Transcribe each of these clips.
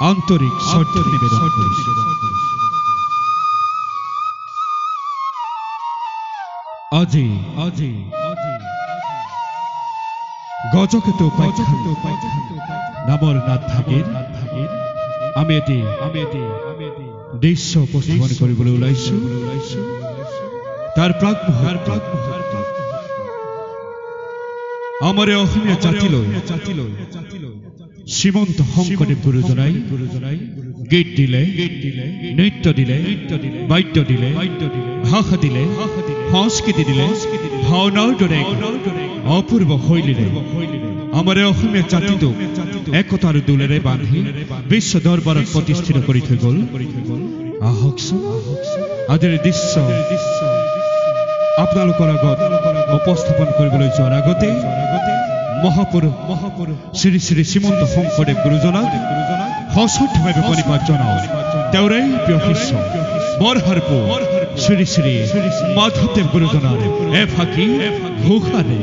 আন্তৰিক শৰ্ত নিবেদন কৰি। আজি গজকেতু নামৰ নাট ভাগিৰ আমি এটি দৃশ্য উপস্থাপন কৰিবলৈ ওলাইছো। তাৰ প্ৰাক আমাৰ অসমীয়া জাতিলৈ শ্ৰীমন্ত শংকৰদেৱ গুৰুজনাই গীত দিলে, নৃত্য দিলে, বাদ্য দিলে, ভাষা দিলে, সংস্কৃতি দিলে, ভাওনাৰ দৰে অপূৰ্ব শৈলীৰে আমাৰ অসমীয়া জাতিটোক একতাৰ দোলেৰে বান্ধি বিশ্ব দৰবাৰত প্ৰতিষ্ঠিত কৰি থৈ গ'ল। আহকচোন আজিৰ দৃশ্য আপোনালোকৰ আগত উপস্থাপন কৰিবলৈ যোৱাৰ আগতে মহাপুৰুষ শ্ৰী শ্ৰী শ্ৰীমন্ত শংকৰদেৱ গুৰুজনাক সশ্ৰদ্ধভাৱে প্ৰণিপাত জনাওঁ। তেওঁৰে প্ৰিয় শিষ্য বৰহাৰপুৰ শ্ৰী শ্ৰী মাধৱদেৱ গুৰুজনাৰ এফাকি ঘোষাৰে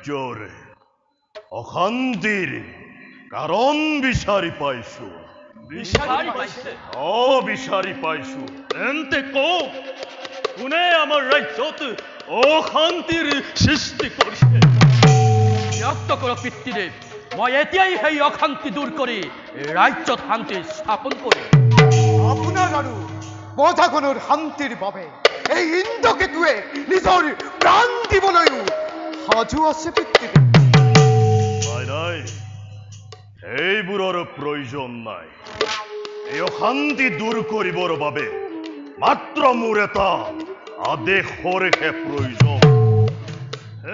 ৰাজ্যৰ অশান্তিৰ কাৰণ বিচাৰি পাইছো। বিচাৰি পাইছো। তেন্তে কওক, কোনে আমাৰ ৰাজ্যত অশান্তিৰ সৃষ্টি কৰিছে? ব্যক্ত কৰক পিতৃদেৱ, মই এতিয়াই সেই অশান্তি দূৰ কৰি ৰাজ্যত শান্তি স্থাপন কৰিম। আপোনাৰ আৰু প্ৰজাগণৰ শান্তিৰ বাবে এই ইন্দ্ৰকেতুৱে নিজৰ প্ৰাণ দিবলৈও সাজু আছে পিতৃদেৱ। নাই, এইবোৰৰ প্ৰয়োজন নাই। এই অশান্তি দূৰ কৰিবৰ বাবে মাত্ৰ মোৰ এটা আদেশৰহে প্ৰয়োজন।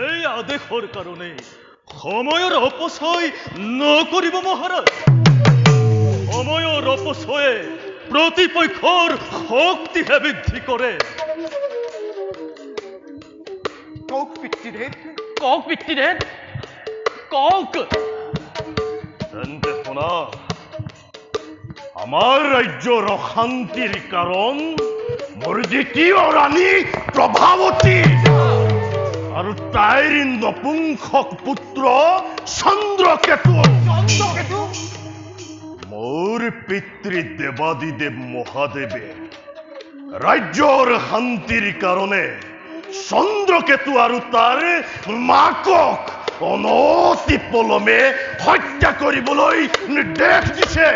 এই আদেশৰ কাৰণে সময়ৰ অপচয় নকৰিব মহাৰাজ। সময়ৰ অপচয়ে প্ৰতিপক্ষৰ শক্তিহে বৃদ্ধি কৰে। কওক পিতৃদেৱ, কওক পিতৃদেৱ, কওক। তেন্তে শুনা, আমাৰ ৰাজ্যৰ অশান্তিৰ কাৰণ মোৰ দ্বিতীয় ৰাণী প্ৰভাৱতী আৰু তাইৰ নপুংসক পুত্ৰ চন্দ্ৰকেতু। মোৰ পিতৃ দেৱাদিদেৱ মহাদেৱে ৰাজ্যৰ শান্তিৰ কাৰণে চন্দ্ৰকেতু আৰু তাৰ মাকক অনতি পলমে হত্যা কৰিবলৈ নিৰ্দেশ দিছে।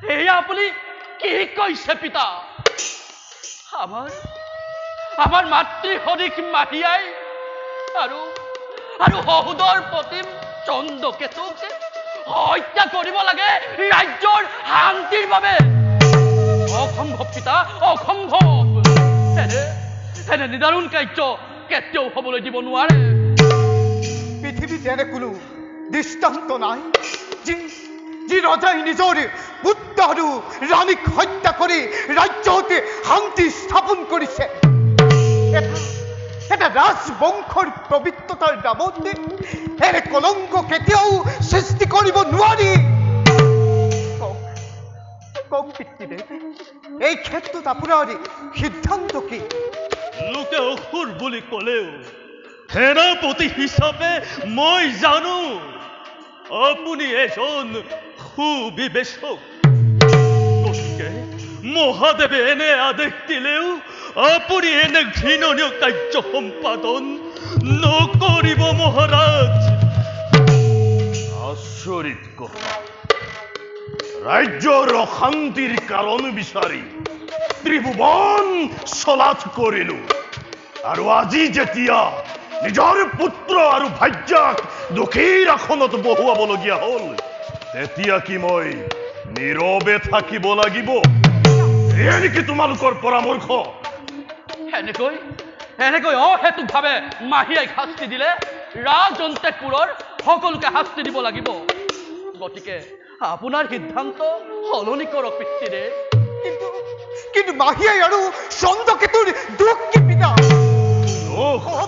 সেয়া আপুনি কি কৈছে পিতা? আমাৰ মাতৃ সদৃশ মাহিয়াই আৰু সহোদৰ প্ৰতিম চন্দ্ৰকেতুক হত্যা কৰিব লাগে ৰাজ্যৰ শান্তিৰ বাবে? অসম্ভৱ পিতা, অসম্ভৱ। এনে নিদাৰুণ কাৰ্য কেতিয়াও হবলৈ দিব নোৱাৰে। পৃথিৱীত এনে কোনো দৃষ্টান্ত নাই যি ৰজাই নিজৰ পুত্ৰ আৰু ৰাণীক হত্যা কৰি ৰাজ্যত শান্তি স্থাপন কৰিছে। এটা ৰাজবংশৰ পবিত্ৰতাৰ নামত এনে কলংক কেতিয়াও সৃষ্টি কৰিব নোৱাৰি। কওক পিতৃদেৱ, এই ক্ষেত্ৰত আপোনাৰ সিদ্ধান্ত কি? লোকে অসুৰ বুলি ক'লেও সেনাপতি হিচাপে মই জানো আপুনি এজন সুবিবেচক। গতিকে মহাদেৱে এনে আদেশ দিলেও আপুনি এনে ঘৃণনীয় কাৰ্য সম্পাদন নকৰিব মহাৰাজ। আচৰিত কথা, ৰাজ্যৰ অশান্তিৰ কাৰণ বিচাৰি ত্ৰিভুৱন চলাথ কৰিলো, আৰু আজি যেতিয়া নিজৰ পুত্ৰ আৰু ভাৰ্যাক দোষীৰ আসনত বহুৱাবলগীয়া হ'ল, তেতিয়া কি মই নীৰৱে থাকিব লাগিব? এয়া নেকি তোমালোকৰ পৰামৰ্শ? এনেকৈ অহেতুকভাৱে মাহিয়াই শাস্তি দিলে ৰাজন্তেপুৰৰ সকলোকে শাস্তি দিব লাগিব। গতিকে আপোনাৰ সিদ্ধান্ত সলনি কৰক পিতৃদেৱ। কিন্তু মাহিয়াই আৰু চন্দ্ৰকেতুৰ দুখ কি পিতা?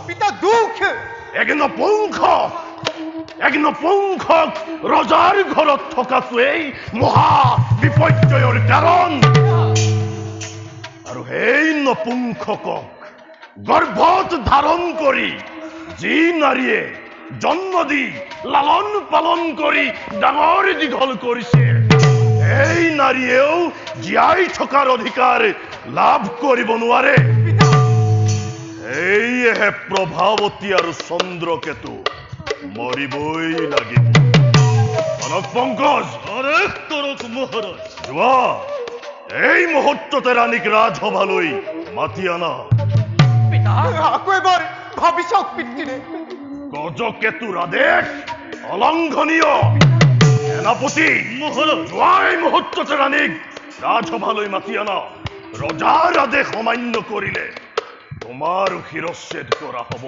পিতা দুখ এক নপুংসক ৰজাৰ ঘৰত থকাটোৱেই মহা বিপৰ্যয়ৰ কাৰণ। আৰু সেই নপুংসকক গৰ্ভত ধাৰণ কৰি যি নাৰীয়ে জন্ম দি লালন পালন কৰি ডাঙৰ দীঘল কৰিছে, এই নাৰীয়েও জীয়াই থকাৰ অধিকাৰ লাভ কৰিব নোৱাৰে। এইহে প্ৰভাৱতী আৰু চন্দ্ৰকেতু মৰিবই লাগিব। পংকজ, মহাৰাজ। যোৱা, এই মুহূৰ্ততে ৰাণীক ৰাজসভালৈ মাতি আনা। আকৌ এবাৰ ভাবি চাওক পিতৃদেৱ। গজকেতুৰ আদেশ অলংঘনীয়। সেনাপতি, যোৱা এই মুহূৰ্ততে ৰাণীক ৰাজসভালৈ মাতি আনা। ৰজাৰ আদেশ অমান্য কৰিলে তোমাৰ শিৰচ্ছেদ কৰা হ'ব।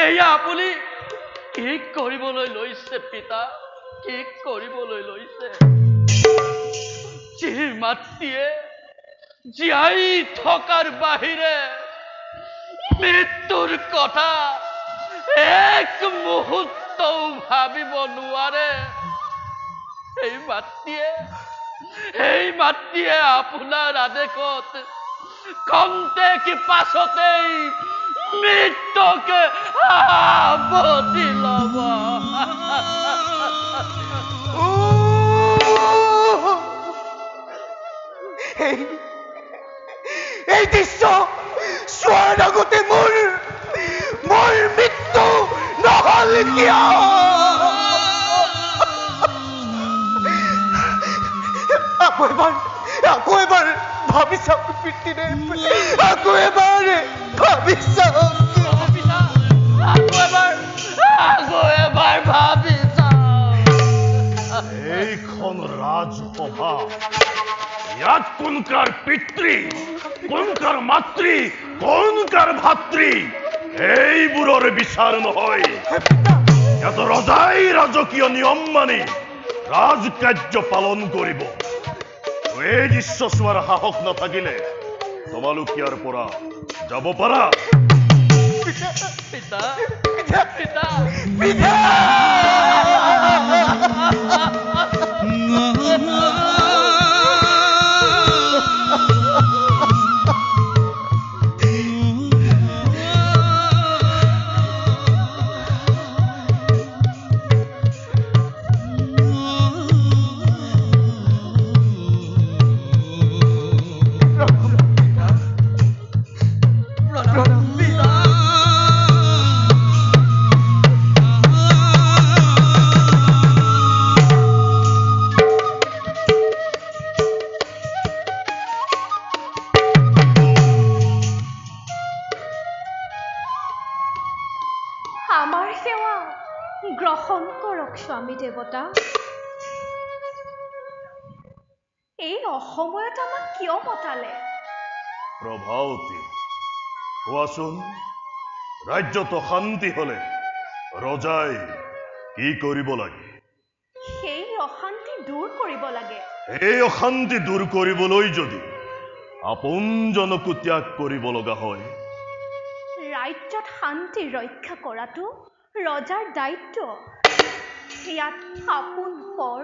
এয়া আপুনি কি কৰিবলৈ লৈছে পিতা? কি কৰিবলৈ লৈছে? যি মাতৃয়ে জীয়াই থকাৰ বাহিৰে মৃত্যুৰ কথা এক মুহূৰ্তও ভাবিব নোৱাৰে, এই মাতৃয়ে আপোনাৰ আদেশত কমতে কি পাছতেই মৃত্যুকে আপত্তি ল'ব। এই দৃশ্য চোৱাৰ আগতে মোৰ মৃত্যু নহল কিয়? আকৌ এবাৰ ভাবি চাওক পিতৃদেৱ, আকৌ এবাৰ ভাবি চাওক। আকৌ এবাৰ ভাবি চাওক। এইখন ৰাজসভা, ইয়াত কোন কাৰ পিতৃ, কোন কাৰ মাতৃ, কোন কাৰ ভাতৃ, এইবোৰৰ বিচাৰ নহয়। ইয়াত ৰজাই ৰাজকীয় নিয়ম মানি ৰাজকাৰ্য পালন কৰিব। এই দৃশ্য চোৱাৰ সাহস নাথাকিলে তোমালোক ইয়াৰ পৰা যাব পাৰা। পিতা আমাৰ সেৱা গ্ৰহণ কৰক স্বামী দেৱতা। এই অসময়ত আমাক কিয় মতালে? প্ৰভাৱতী, কোৱাচোন, ৰাজ্যত অশান্তি হলে ৰজাই কি কৰিব লাগে? সেই অশান্তি দূৰ কৰিব লাগে। এই অশান্তি দূৰ কৰিবলৈ যদি আপোনজনকো ত্যাগ কৰিব লগা হয়, ৰাজ্যত শান্তি ৰক্ষা কৰাটো ৰজাৰ দায়িত্ব। ইয়াত আপোন পৰ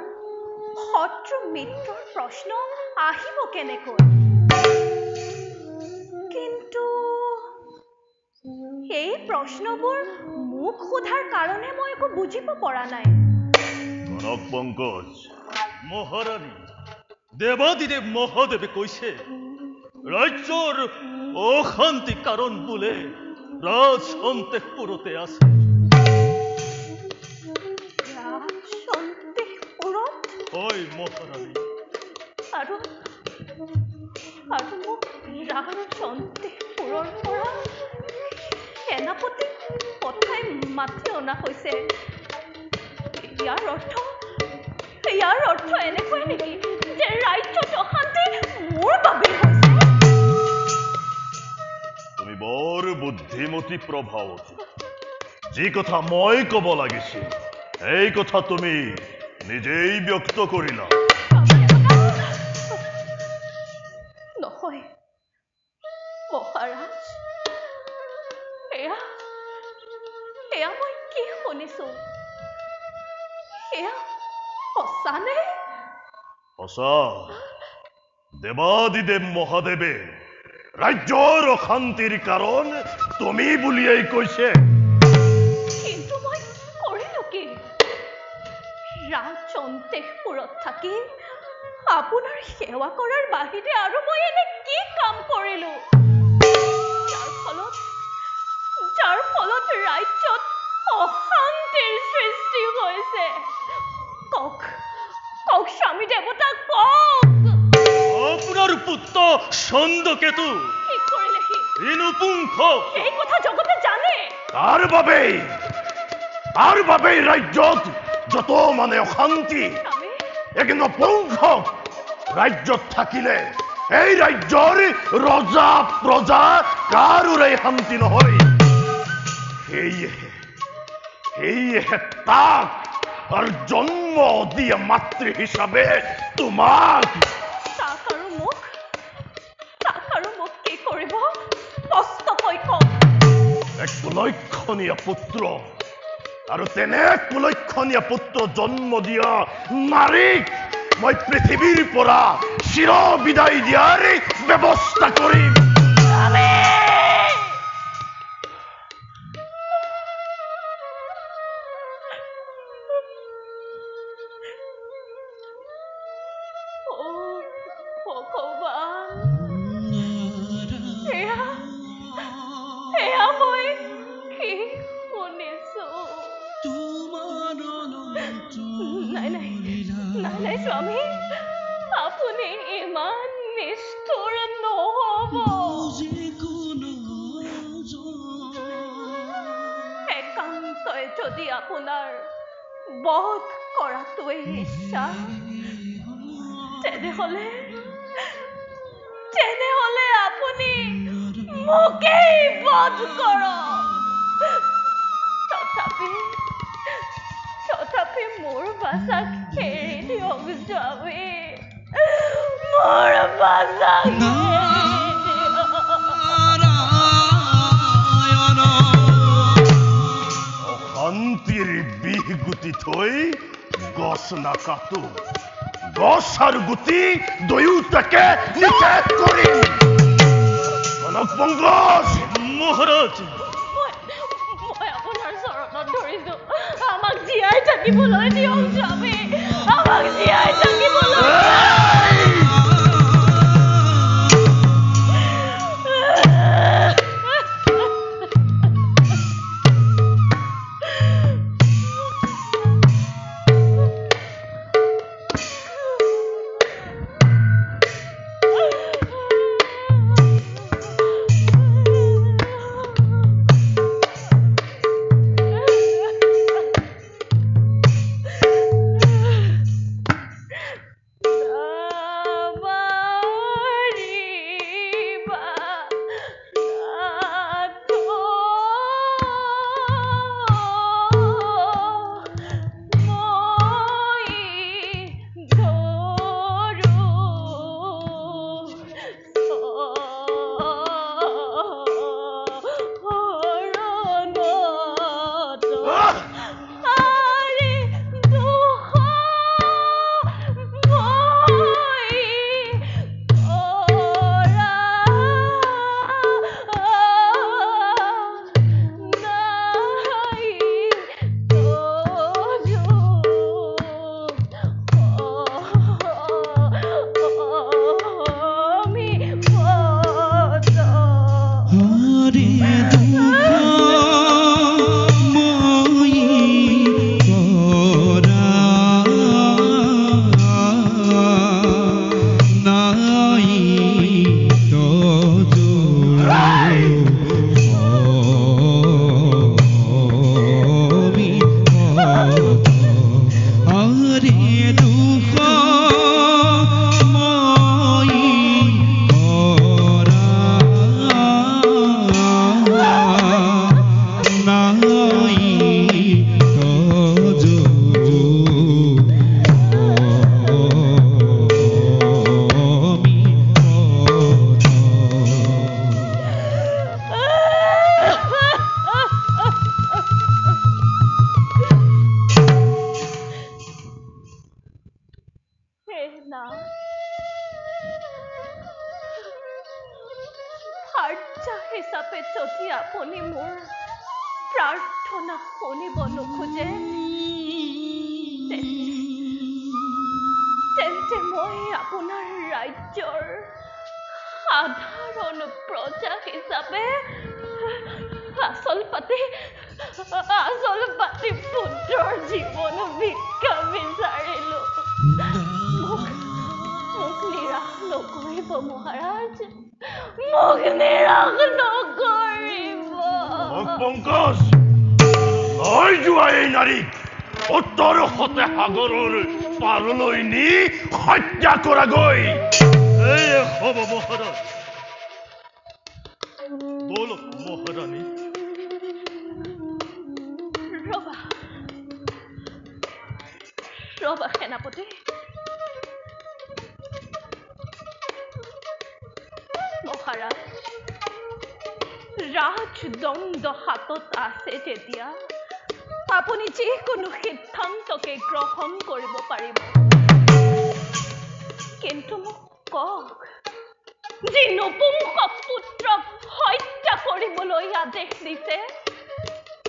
শত্ৰু মিত্ৰৰ প্ৰশ্ন আহিব কেনেকৈ? কিন্তু এই প্ৰশ্নবোৰ মোক সোধাৰ কাৰণে মই একো বুজিব পৰা নাই। কনক পংকজ, মহাৰাণী, দেৱাদিদেৱ মহাদেৱে কৈছে ৰাজ্যৰ অশান্তি কাৰণ বোলে ৰাজ সন্তেশপুৰতে আছে। হয় মহাৰাণী। আৰু মোক ৰাজ সন্তেশপুৰৰ পৰা সেনাপতিক পঠাই মাতি অনা হৈছে। ইয়াৰ অৰ্থ এনেকৈ নেকি যে ৰাজ্যত অশান্তি মোৰ বাবে হৈছে? তুমি বৰ বুদ্ধিমতী প্ৰভাৱতী। যি কথা মই কব লাগিছিল এই কথা তুমি নিজেই ব্যক্ত কৰিলা। নহয় মহাৰাজ, এয়া মই কি শুনিছো? এয়া সঁচানে? সঁচা। দেৱাদিদেৱ মহাদেৱে ৰাজ্যৰ অশান্তিৰ কাৰণ তুমি বুলিয়েই কৈছে। কিন্তু মই কৰিলো কি? ৰাজ অন্তেশপুৰত থাকি আপোনাৰ সেৱা কৰাৰ বাহিৰে আৰু মই এনে কি কাম কৰিলো যাৰ ফলত ৰাজ্যত অশান্তিৰ সৃষ্টি হৈছে? কওক স্বামী দেৱতা, কওক। আপোনাৰ পুত্ৰ চন্দ্ৰকেতু কি কৰিলে সি? ঋণপুংখ এই কথা জগতে জানে। তাৰ বাবেই ৰাজ্যত যত মানে অশান্তি, এক নপুংসক ৰাজ্যত থাকিলে এই ৰাজ্যৰ ৰজা প্ৰজা কাৰোৰে শান্তি নহয়। সেয়েহে তাক আৰু জন্ম দিয়া মাতৃ হিচাপে তোমাক তাক আৰু মোক কি কৰিব স্পষ্টকৈ কওক। এক লক্ষণীয় পুত্ৰ আৰু তেনে কুলক্ষণীয় পুত্ৰ জন্ম দিয়া নাৰীক মই পৃথিৱীৰ পৰা চিৰ বিদায় দিয়াৰ ব্যৱস্থা কৰিম। নাই স্বামী, আপুনি ইমান নিষ্ঠুৰ নহব। একান্তই যদি আপোনাৰ বধ কৰাটোৱে ইচ্ছা, তেনেহলে আপুনি মোকেই বধ কৰক। তথাপি মোৰ বাচাক এৰি দিয়ক স্বামী, মোৰ বাচাক অশান্তিৰ বিহ গুটি থৈ গছ নাকাটো, গছ আৰু গুটি দুয়োটাকে নিষেধ কৰিম। কনক পংকজ! মহাৰাজ, মই আপোনাৰ চৰণত ধৰিছো, আমাক জীয়াই থাকিবলৈ দিয়ক স্বামী, আমাক জীয়াই থাকিবলৈ। হিচাপে যদি আপুনি মোৰ প্ৰাৰ্থনা শুনিব নোখোজে, তেন্তে মই আপোনাৰ ৰাজ্যৰ সাধাৰণ প্ৰজা হিচাপে আচল পাতি পুত্ৰৰ জীৱন ভিক্ষা বিচাৰিলো। মোক নিৰাশ নকৰিব মহাৰাজ, মোক নিৰাশ নকৰিব। পংকজ, লৈ যোৱা এই নাৰীক উত্তৰ সতে সাগৰৰ পাৰলৈ নি হত্যা কৰাগৈ। এই হ'ব মহাৰাজ। বলক মহাৰাণী। ৰবা সেনাপতি, মহাৰাজ, ৰাজদণ্ড হাতত আছে যেতিয়া আপুনি যিকোনো সিদ্ধান্তকে গ্ৰহণ কৰিব পাৰিব, কিন্তু মোক কওক, যি নপুংসক পুত্ৰক হত্যা কৰিবলৈ আদেশ দিছে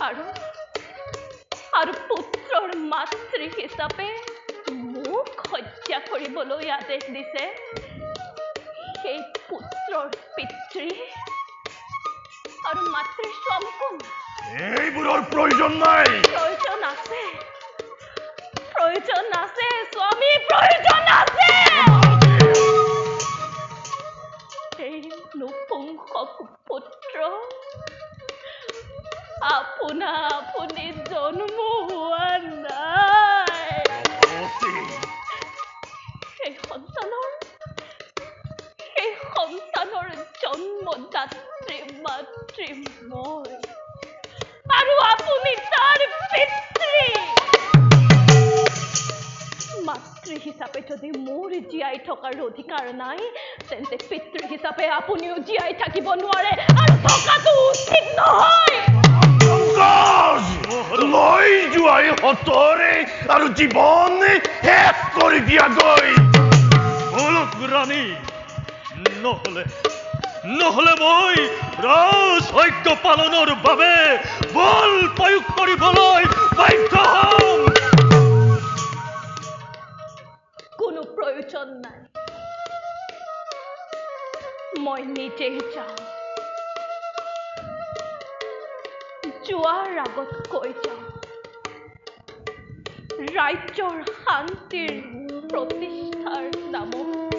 আৰু পুত্ৰৰ মাতৃ হিচাপে মোক হত্যা কৰিবলৈ আদেশ দিছে, সেই পুত্ৰৰ পিতৃ আৰু মাতৃৰ স্বামী কোন? এইবোৰৰ প্ৰয়োজন নাই। প্ৰয়োজন আছে, স্বামী, প্ৰয়োজন আছে। এই নপুংসক পুত্ৰ আপুনি জন্ম হোৱা নাই। সেই সন্তানৰ জন্মদাত্ৰী মাতৃ মই, আৰু আপুনি তাৰ পিতৃ। মাতৃ হিচাপে যদি মোৰ জীয়াই থকাৰ অধিকাৰ নাই, তেন্তে পিতৃ হিচাপে আপুনিও জীয়াই থাকিব নোৱাৰে আৰু থকাটো উচিত নহয়। লৈ যোৱাই হতৰে আৰু জীৱন শেষ কৰি দিয়াগৈ। ৰাণী, নহলে মই ৰাজযজ্ঞ পালনৰ বাবে বল প্ৰয়োগ কৰিবলৈ বাধ্য হ'ম। কোনো প্ৰয়োজন নাই, মই নিজেই যাম। যোৱাৰ আগত কৈ যাম, ৰাজ্যৰ শান্তিৰ প্ৰতিষ্ঠাৰ নামত